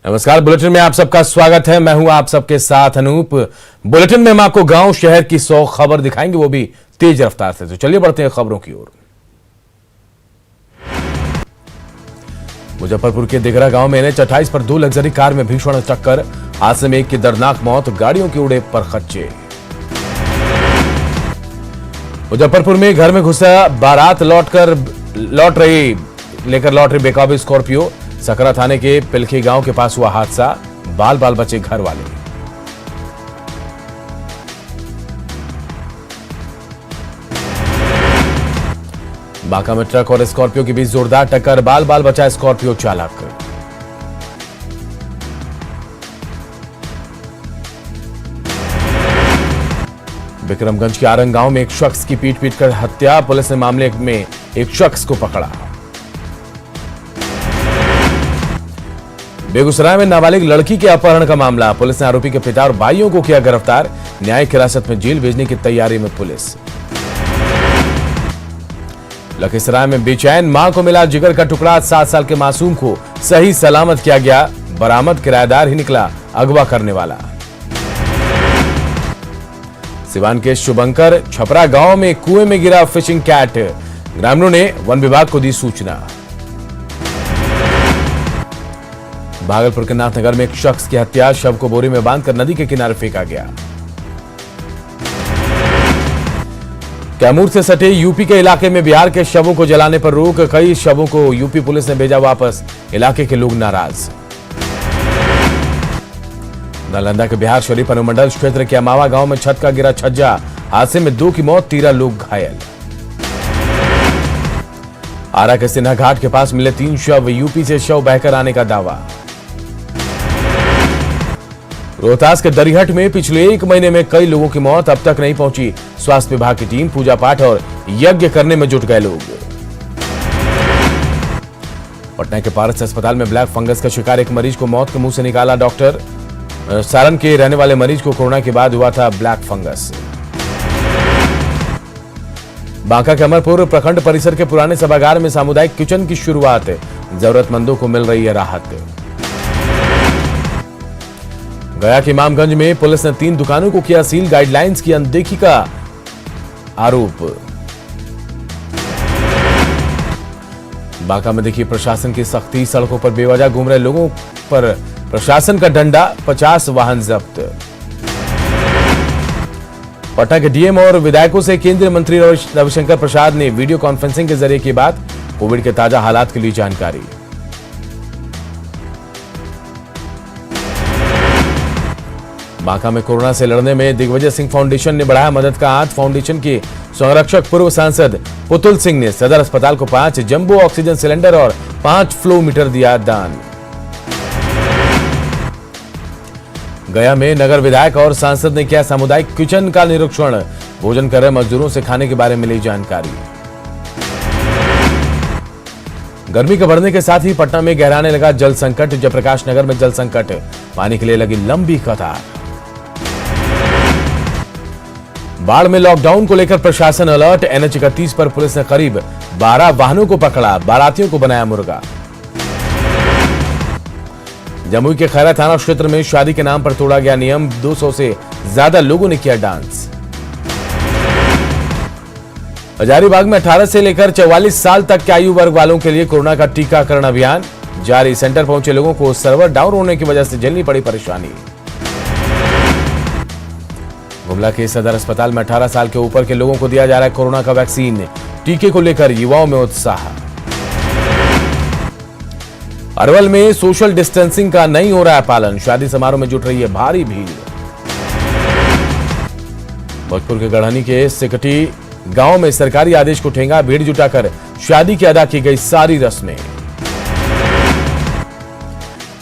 नमस्कार, बुलेटिन में आप सबका स्वागत है। मैं हूं आप सबके साथ अनूप। बुलेटिन में हम आपको गांव शहर की 100 खबर दिखाएंगे, वो भी तेज रफ्तार से। तो चलिए बढ़ते हैं खबरों की ओर। मुजफ्फरपुर के दिघरा गांव में NH 28 पर 2 लग्जरी कार में भीषण टक्कर, हादसे में एक की दर्दनाक मौत, गाड़ियों के उड़े पर खच्चे। मुजफ्फरपुर में घर में घुसा बारात लौट रही बेकाबू स्कॉर्पियो, सकरा थाने के पिलखी गांव के पास हुआ हादसा, बाल बाल बचे घर वाले। बांका में ट्रक और स्कॉर्पियो के बीच जोरदार टक्कर, बाल बाल बचा स्कॉर्पियो चालक। विक्रमगंज के आरंग गांव में एक शख्स की पीट-पीट हत्या, पुलिस ने मामले में एक शख्स को पकड़ा। बेगूसराय में नाबालिग लड़की के अपहरण का मामला, पुलिस ने आरोपी के पिता और भाइयों को किया गिरफ्तार, न्यायिक हिरासत में जेल भेजने की तैयारी में पुलिस। लखीसराय में बेचैन मां को मिला जिगर का टुकड़ा, 7 साल के मासूम को सही सलामत किया गया, बरामद किराएदार ही निकला अगवा करने वाला। सिवान के शुभंकर छपरा गांव में कुएं में गिरा फिशिंग कैट, ग्रामीणों ने वन विभाग को दी सूचना। भागलपुर के नाथनगर में एक शख्स की हत्या, शव को बोरी में बांधकर नदी के किनारे फेंका गया। कैमूर से सटे यूपी के इलाके में बिहार के शवों को जलाने पर रोक, कई शवों को यूपी पुलिस ने भेजा वापस, इलाके के लोग नाराज। नालंदा के बिहार शरीफ अनुमंडल क्षेत्र के अमावा गांव में छत का गिरा छज्जा, हादसे में 2 की मौत, 13 लोग घायल। आरा के सिन्हा घाट के पास मिले 3 शव, यूपी से शव बहकर आने का दावा। रोहतास के दरिहट में पिछले 1 महीने में कई लोगों की मौत, अब तक नहीं पहुंची स्वास्थ्य विभाग की टीम, पूजा पाठ और यज्ञ करने में जुट गए लोग। पटना के पारस अस्पताल में ब्लैक फंगस का शिकार एक मरीज को मौत के मुंह से निकाला डॉक्टर, सारण के रहने वाले मरीज को कोरोना के बाद हुआ था ब्लैक फंगस। बांका के अमरपुर प्रखंड परिसर के पुराने सभागार में सामुदायिक किचन की शुरुआत, जरूरतमंदों को मिल रही है राहत। गया के इमामगंज में पुलिस ने 3 दुकानों को किया सील, गाइडलाइंस की अनदेखी का आरोप। बांका में देखिए प्रशासन की सख्ती, सड़कों पर बेवजह घूम रहे लोगों पर प्रशासन का डंडा, 50 वाहन जब्त। पटना के डीएम और विधायकों से केंद्रीय मंत्री रविशंकर प्रसाद ने वीडियो कॉन्फ्रेंसिंग के जरिए की बात, कोविड के ताजा हालात के लिए जानकारी। बांका में कोरोना से लड़ने में दिग्विजय सिंह फाउंडेशन ने बढ़ाया मदद का हाथ, फाउंडेशन के संरक्षक पूर्व सांसद पुतुल सिंह ने सदर अस्पताल को 5 जंबो ऑक्सीजन सिलेंडर और 5 फ्लो मीटर दिया दान। गया में नगर विधायक और सांसद ने किया सामुदायिक किचन का निरीक्षण, भोजन कर रहे मजदूरों से खाने के बारे में मिली जानकारी। गर्मी के बढ़ने के साथ ही पटना में गहराने लगा जल संकट, जयप्रकाश नगर में जल संकट, पानी के लिए लगी लंबी कतार। बाढ़ में लॉकडाउन को लेकर प्रशासन अलर्ट, NH 31 पर पुलिस ने करीब 12 वाहनों को पकड़ा, बारातियों को बनाया मुर्गा। जमुई के खैरा थाना क्षेत्र में शादी के नाम पर तोड़ा गया नियम, 200 से ज्यादा लोगों ने किया डांस। हजारीबाग में 18 से लेकर 44 साल तक के आयु वर्ग वालों के लिए कोरोना का टीकाकरण अभियान जारी, सेंटर पहुंचे लोगों को सर्वर डाउन होने की वजह से झेलनी पड़ी परेशानी। गुमला के सदर अस्पताल में 18 साल के ऊपर के लोगों को दिया जा रहा है कोरोना का वैक्सीन, टीके को लेकर युवाओं में उत्साह। अरवल में सोशल डिस्टेंसिंग का नहीं हो रहा है पालन, शादी समारोह में जुट रही है भारी भीड़। भोजपुर के गढ़नी के सिकटी गांव में सरकारी आदेश को ठेंगा, भीड़ जुटाकर शादी की अदा की गई सारी रस्में।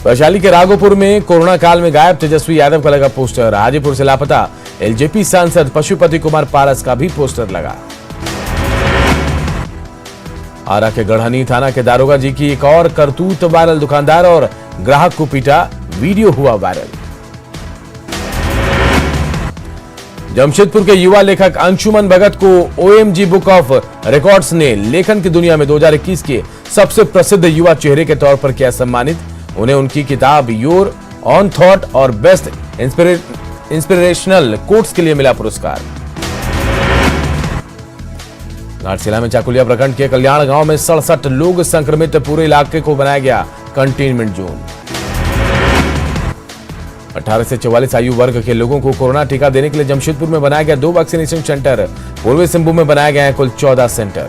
वैशाली के राघोपुर में कोरोना काल में गायब तेजस्वी यादव का लगा पोस्टर, हाजीपुर से लापता एलजेपी सांसद पशुपति कुमार पारस का भी पोस्टर लगा। आरा के गढ़नी थाना के दारोगा जी की एक और करतूत वायरल, दुकानदार और ग्राहक को पीटा, वीडियो हुआ वायरल। जमशेदपुर के युवा लेखक अंशुमन भगत को OMG बुक ऑफ रिकॉर्ड्स ने लेखन की दुनिया में 2021 के सबसे प्रसिद्ध युवा चेहरे के तौर पर किया सम्मानित, उन्हें उनकी किताब योर ऑन थॉट और बेस्ट इंस्पिरेशनल कोट्स के लिए मिला पुरस्कार। घाटशिला में चाकुलिया प्रखंड के कल्याण गांव में 67 लोग संक्रमित, पूरे इलाके को बनाया गया कंटेनमेंट जोन। 18 से 44 आयु वर्ग के लोगों को कोरोना टीका देने के लिए जमशेदपुर में बनाया गया 2 वैक्सीनेशन सेंटर। पूर्वी सिंहभूम में बनाया गया है कुल 14 सेंटर।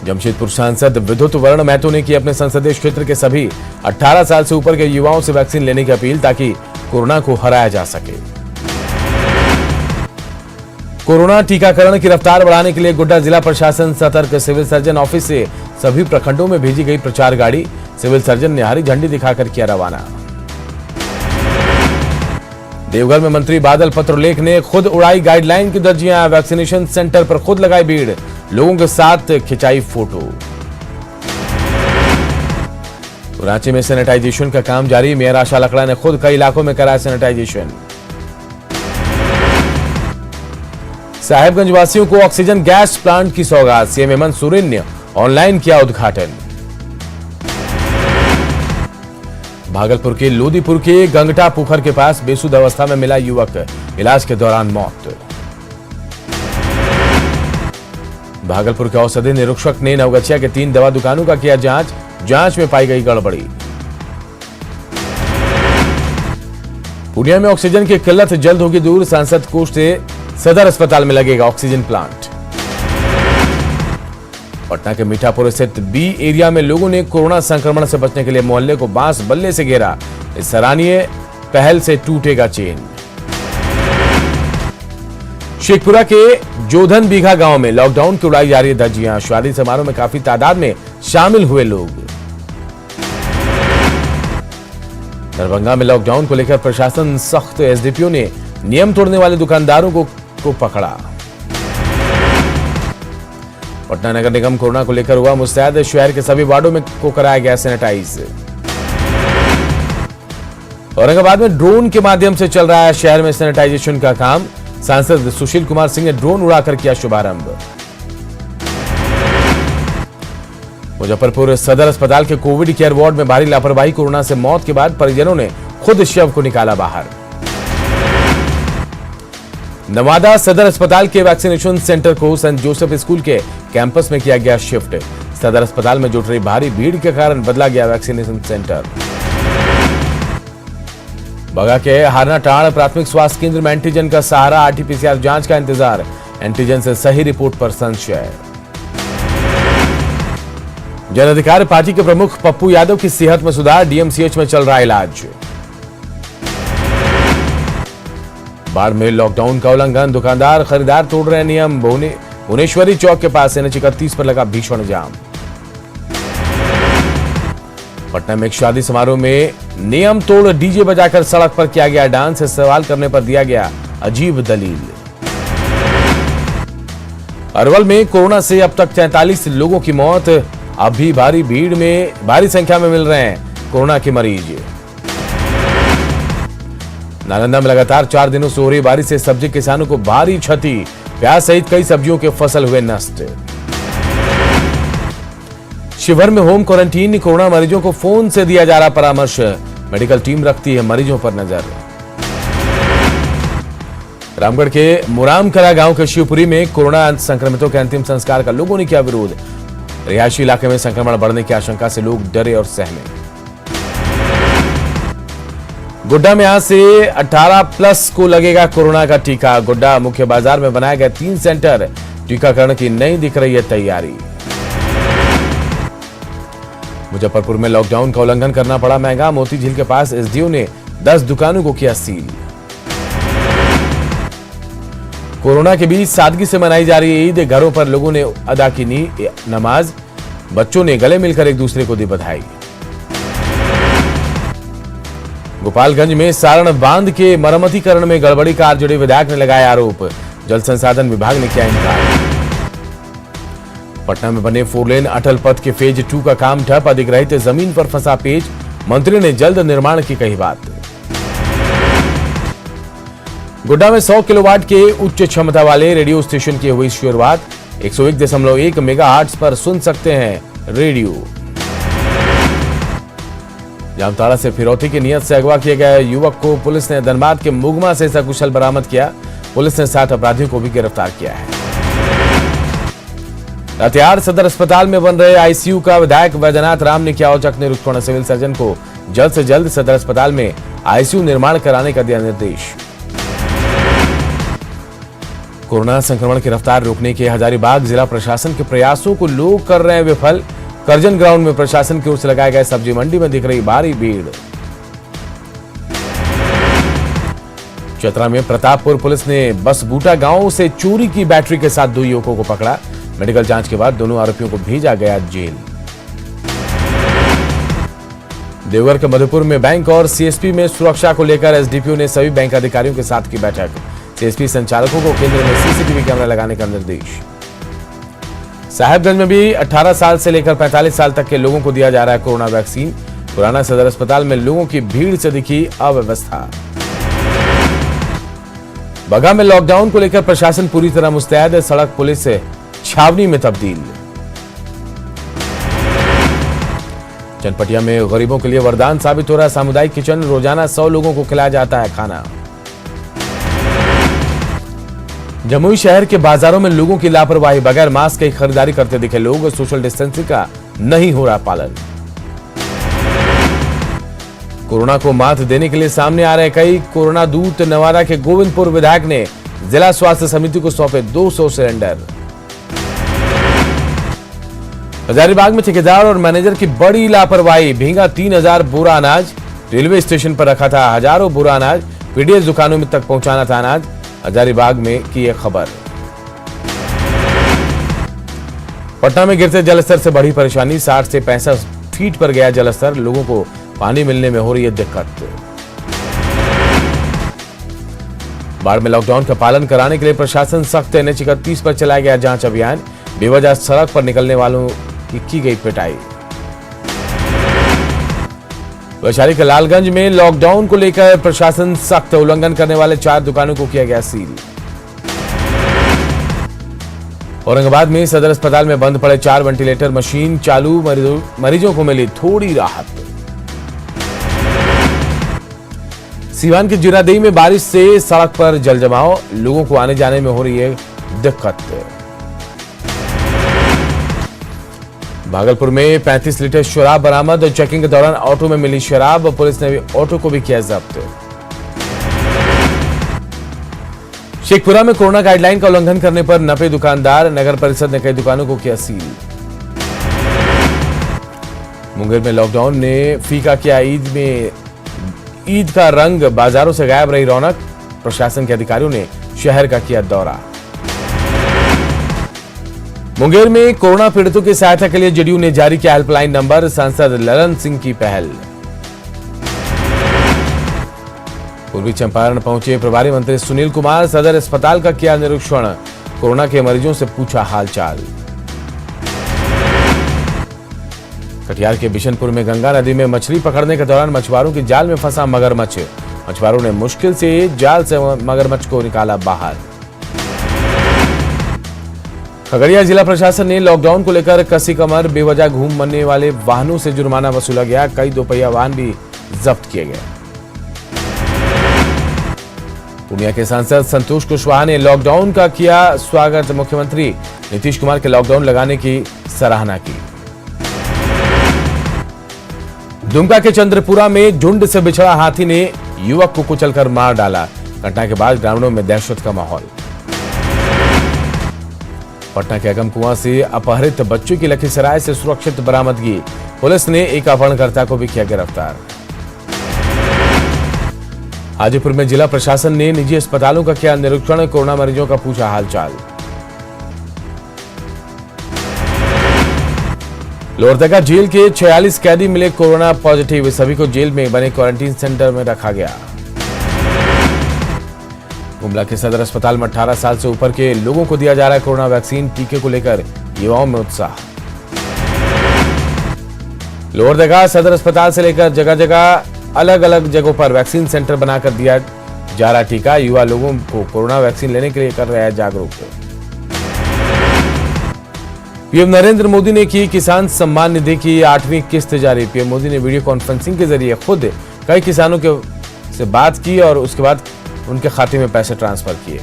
जमशेदपुर सांसद विद्युत वर्ण महतो ने की अपने संसदीय क्षेत्र के सभी 18 साल से ऊपर के युवाओं से वैक्सीन लेने की अपील, ताकि कोरोना को हराया जा सके। कोरोना टीकाकरण की रफ्तार बढ़ाने के लिए गोड्डा जिला प्रशासन सतर्क। सिविल सर्जन ऑफिस से सभी प्रखंडों में भेजी गई प्रचार गाड़ी। सिविल सर्जन ने हरी झंडी दिखाकर किया रवाना। देवघर में मंत्री बादल पत्रलेख ने खुद उड़ाई गाइडलाइन की धज्जियां। वैक्सीनेशन सेंटर पर खुद लगाई भीड़, लोगों के साथ खिंचाई फोटो। रांची में सैनिटाइजेशन का काम जारी। मेयर आशा लकड़ा ने खुद कई इलाकों में कराया सैनिटाइजेशन। साहेबगंज वासियों को ऑक्सीजन गैस प्लांट की सौगात। सीएम हेमंत सोरेन ने ऑनलाइन किया उद्घाटन। भागलपुर के लोदीपुर के गंगटा पोखर के पास बेसुध अवस्था में मिला युवक, इलाज के दौरान मौत। भागलपुर के औषधि निरीक्षक ने नवगछिया के 3 दवा दुकानों का किया जांच में पाई गई गड़बड़ी। पूर्णिया में ऑक्सीजन की किल्लत जल्द होगी दूर। सांसद कोष से सदर अस्पताल में लगेगा ऑक्सीजन प्लांट। पटना के मीठापुर स्थित बी एरिया में लोगों ने कोरोना संक्रमण से बचने के लिए मोहल्ले को बांस बल्ले से घेरा। इस सराहनीय पहल से टूटेगा चेन। शेखपुरा के जोधन बीघा गांव में लॉकडाउन की उड़ाई जा रही धज्जियां। शादी समारोह में काफी तादाद में शामिल हुए लोग। दरभंगा में लॉकडाउन को लेकर प्रशासन सख्त। एसडीपीओ ने नियम तोड़ने वाले दुकानदारों को पकड़ा। पटना नगर निगम कोरोना को लेकर हुआ मुस्तैद। शहर के सभी वार्डों में को कराया गया सैनिटाइज। औरंगाबाद में ड्रोन के माध्यम से चल रहा है शहर में सैनिटाइजेशन का काम। सांसद सुशील कुमार सिंह ने ड्रोन उड़ाकर किया शुभारंभ। मुजफ्फरपुर सदर अस्पताल के कोविड केयर वार्ड में भारी लापरवाही। कोरोना से मौत के बाद परिजनों ने खुद शव को निकाला बाहर। नवादा सदर अस्पताल के वैक्सीनेशन सेंटर को सेंट जोसेफ स्कूल के कैंपस में किया गया शिफ्ट। सदर अस्पताल में जुट रही भारी भीड़ के कारण बदला गया वैक्सीनेशन सेंटर। बगा के हारनाटाड़ प्राथमिक स्वास्थ्य केंद्र में एंटीजन का सहारा। आरटीपीसीआर जांच का इंतजार। एंटीजन से सही रिपोर्ट पर संशय। जन अधिकार पार्टी के प्रमुख पप्पू यादव की सेहत में सुधार। डीएमसीएच में चल रहा इलाज। बाड़मेर लॉकडाउन का उल्लंघन। दुकानदार खरीदार तोड़ रहे नियम। भुवनेश्वरी चौक के पास NH31 पर लगा भीषण जाम। पटना में एक शादी समारोह में नियम तोड़ डीजे बजाकर सड़क पर किया गया डांस। सवाल करने पर दिया गया अजीब दलील। अरवल में कोरोना से अब तक 43 लोगों की मौत। अब भी भारी संख्या में मिल रहे हैं कोरोना के मरीज। नालंदा में लगातार 4 दिनों से हो रही बारिश से सब्जी किसानों को भारी क्षति। प्याज सहित कई सब्जियों के फसल हुए नष्ट। शिवहर में होम क्वारंटीन। कोरोना मरीजों को फोन से दिया जा रहा परामर्श। मेडिकल टीम रखती है मरीजों पर नजर। रामगढ़ के मुरामकला गांव के शिवपुरी में कोरोना संक्रमितों के अंतिम संस्कार का लोगों ने किया विरोध। रिहायशी इलाके में संक्रमण बढ़ने की आशंका से लोग डरे और सहमे। गोड्डा में आज से 18+ को लगेगा कोरोना का टीका। गोड्डा मुख्य बाजार में बनाया गया 3 सेंटर। टीकाकरण की नई दिख रही है तैयारी। मुजफ्फरपुर में लॉकडाउन का उल्लंघन करना पड़ा महंगा। मोती झील के पास एसडीओ ने 10 दुकानों को किया सील। कोरोना के बीच सादगी से मनाई जा रही ईद। घरों पर लोगों ने अदा की नमाज। बच्चों ने गले मिलकर एक दूसरे को दी बधाई। गोपालगंज में सारण बांध के मरम्मतीकरण में गड़बड़ी का आरजेडी विधायक ने लगाया आरोप। जल संसाधन विभाग ने किया इनकार। पटना में बने 4 लेन अटल पथ के फेज 2 का काम ठप। अधिग्रहित जमीन पर फंसा पेज। मंत्री ने जल्द निर्माण की कही बात। गोड्डा में 100 किलोवाट के उच्च क्षमता वाले रेडियो स्टेशन की हुई शुरुआत। 101.1 मेगाहर्ट्ज पर सुन सकते हैं रेडियो। जामताड़ा से फिरौती की नियत से अगवा किए गए युवक को पुलिस ने धनबाद के मुगमा से सकुशल बरामद किया। पुलिस ने 7 अपराधियों को भी गिरफ्तार किया है। लातेहार सदर अस्पताल में बन रहे आईसीयू का विधायक वैद्यनाथ राम ने किया औचक निरीक्षण। सिविल सर्जन को जल्द से जल्द सदर अस्पताल में आईसीयू निर्माण कराने का दिया निर्देश। कोरोना संक्रमण की रफ्तार रोकने के हजारीबाग जिला प्रशासन के प्रयासों को लोग कर रहे हैं विफल। करजन ग्राउंड में प्रशासन की ओर से लगाए गए सब्जी मंडी में दिख रही भारी भीड़। चतरा में प्रतापपुर पुलिस ने बसबूटा गांव से चोरी की बैटरी के साथ 2 युवकों को पकड़ा। मेडिकल जांच के बाद दोनों आरोपियों को भेजा गया जेल। देवघर के मधुपुर में बैंक और सीएसपी में सुरक्षा को लेकर एसडीपीओ ने सभी बैंक अधिकारियों के साथ की बैठक। सीएसपी संचालकों को केंद्र में सीसीटीवी कैमरा लगाने का निर्देश। साहेबगंज में भी 18 साल से लेकर 45 साल तक के लोगों को दिया जा रहा है कोरोना वैक्सीन। पुराना सदर अस्पताल में लोगों की भीड़ से दिखी अव्यवस्था। बगा में लॉकडाउन को लेकर प्रशासन पूरी तरह मुस्तैद। सड़क पुलिस छावनी में तब्दील। चनपटिया में गरीबों के लिए वरदान साबित हो रहा सामुदायिक किचन। रोजाना 100 लोगों को खिलाया जाता है खाना। जमुई शहर के बाजारों में लोगों की लापरवाही, बगैर मास्क की खरीदारी करते दिखे लोग। सोशल डिस्टेंसिंग का नहीं हो रहा पालन। कोरोना को मात देने के लिए सामने आ रहे कई कोरोना दूत। नवादा के गोविंदपुर विधायक ने जिला स्वास्थ्य समिति को सौंपे 200 सिलेंडर। हजारीबाग में ठेकेदार और मैनेजर की बड़ी लापरवाही। भींगा 3000 बोरा अनाज। रेलवे स्टेशन पर रखा था हजारों बोरा अनाज। पीडीएस दुकानों में तक पहुंचाना था अनाज। हजारीबाग में की यह खबर। पटना में गिरते जलस्तर से बड़ी परेशानी। 60 से 65 फीट पर गया जलस्तर। लोगों को पानी मिलने में हो रही है दिक्कत। बाढ़ में लॉकडाउन का पालन कराने के लिए प्रशासन सख्त। NH 31 पर चलाया गया जांच अभियान। बेवजह सड़क पर निकलने वालों की गई पिटाई। वैशाली के लालगंज में लॉकडाउन को लेकर प्रशासन सख्त। उल्लंघन करने वाले 4 दुकानों को किया गया सील। औरंगाबाद में सदर अस्पताल में बंद पड़े 4 वेंटिलेटर मशीन चालू। मरीजों को मिली थोड़ी राहत। सीवान के जीरादेई में बारिश से सड़क पर जलजमाव। लोगों को आने जाने में हो रही है दिक्कत। भागलपुर में 35 लीटर शराब बरामद। चेकिंग के दौरान ऑटो में मिली शराब। पुलिस ने ऑटो को भी किया जब्त। शेखपुरा में कोरोना गाइडलाइन का उल्लंघन करने पर नपे दुकानदार। नगर परिषद ने कई दुकानों को किया सील। मुंगेर में लॉकडाउन ने फीका किया ईद का रंग। बाजारों से गायब रही रौनक। प्रशासन के अधिकारियों ने शहर का किया दौरा। मुंगेर में कोरोना पीड़ितों की सहायता के लिए जेडीयू ने जारी किया हेल्पलाइन नंबर। सांसद ललन सिंह की पहल। पूर्वी चंपारण पहुंचे प्रभारी मंत्री सुनील कुमार। सदर अस्पताल का किया निरीक्षण। कोरोना के मरीजों से पूछा हालचाल। कटिहार के बिशनपुर में गंगा नदी में मछली पकड़ने के दौरान मछुआरों की जाल में फंसा मगरमच्छ। मछुआरों ने मुश्किल से जाल से मगरमच्छ को निकाला बाहर। खगड़िया जिला प्रशासन ने लॉकडाउन को लेकर कसी कमर। बेवजह घूम मरने वाले वाहनों से जुर्माना वसूला गया। कई दोपहिया वाहन भी जब्त किए गए। पूर्णिया के सांसद संतोष कुशवाहा ने लॉकडाउन का किया स्वागत। मुख्यमंत्री नीतीश कुमार के लॉकडाउन लगाने की सराहना की। दुमका के चंद्रपुरा में झुंड से बिछड़ा हाथी ने युवक को कुचलकर मार डाला। घटना के बाद ग्रामीणों में दहशत का माहौल। पटना के अगमकुआं से अपहरित बच्चों की लखीसराय से सुरक्षित बरामदगी। पुलिस ने एक अपहरणकर्ता को भी किया गिरफ्तार। हाजीपुर में जिला प्रशासन ने निजी अस्पतालों का किया निरीक्षण। कोरोना मरीजों का पूछा हालचाल। लोहरदगा जेल के 46 कैदी मिले कोरोना पॉजिटिव। सभी को जेल में बने क्वारंटीन सेंटर में रखा गया। गुमला के सदर अस्पताल में 18 साल से ऊपर के लोगों को दिया जा रहा है कोरोना वैक्सीन। टीके को लेकर युवाओं में उत्साह। लोहरदगा सदर अस्पताल से लेकर जगह जगह अलग अलग जगहों पर वैक्सीन सेंटर बनाकर दिया जा रहा टीका। युवा लोगों को कोरोना वैक्सीन लेने के लिए कर रहे हैं जागरूक। पीएम नरेंद्र मोदी ने की किसान सम्मान निधि की 8वीं किस्त जारी। पीएम मोदी ने वीडियो कॉन्फ्रेंसिंग के जरिए खुद कई किसानों से बात की और उसके बाद उनके खाते में पैसे ट्रांसफर किए।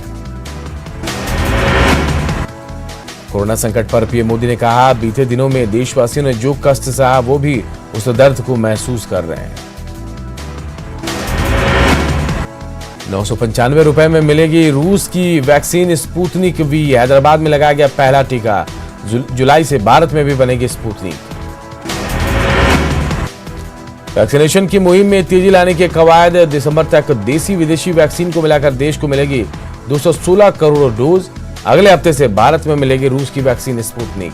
कोरोना संकट पर पीएम मोदी ने कहा, बीते दिनों में देशवासियों ने जो कष्ट सहा वो भी उस दर्द को महसूस कर रहे हैं। 995 रुपए में मिलेगी रूस की वैक्सीन स्पुतनिक वी। हैदराबाद में लगाया गया पहला टीका। जुलाई से भारत में भी बनेगी स्पुतनिक। वैक्सीनेशन की मुहिम में तेजी लाने के कवायद। दिसंबर तक देसी विदेशी वैक्सीन को मिलाकर देश को मिलेगी 216 करोड़ डोज। अगले हफ्ते से भारत में मिलेगी रूस की वैक्सीन स्पुतनिक।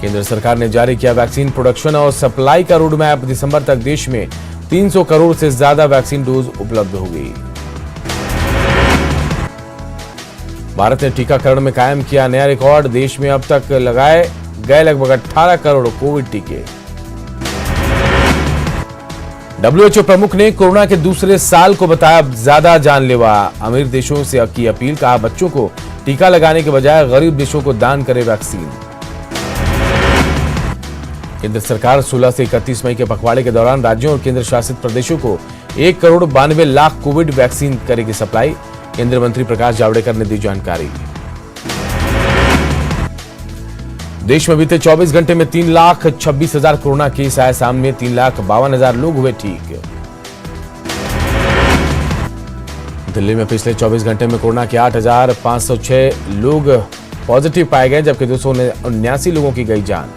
केंद्र सरकार ने जारी किया वैक्सीन प्रोडक्शन और सप्लाई का रोड मैप। दिसंबर तक देश में 300 करोड़ से ज्यादा वैक्सीन डोज उपलब्ध होगी। भारत ने टीकाकरण में कायम किया नया रिकॉर्ड। देश में अब तक लगाए गए लगभग 18 करोड़ कोविड टीके। WHO प्रमुख ने कोरोना के दूसरे साल को बताया ज्यादा जानलेवा। अमीर देशों से की अपील, कहा बच्चों को टीका लगाने के बजाय गरीब देशों को दान करे वैक्सीन। केंद्र सरकार 16 से 31 मई के पखवाड़े के दौरान राज्यों और केंद्र शासित प्रदेशों को 1 करोड़ 92 लाख कोविड वैक्सीन करेगी सप्लाई। केंद्रीय मंत्री प्रकाश जावड़ेकर ने दी जानकारी। देश में बीते 24 घंटे में 3,26,000 कोरोना केस आए सामने। 3,52,000 लोग हुए ठीक। दिल्ली में पिछले 24 घंटे में कोरोना के 8,506 लोग पॉजिटिव पाए गए, जबकि 279 लोगों की गई जान।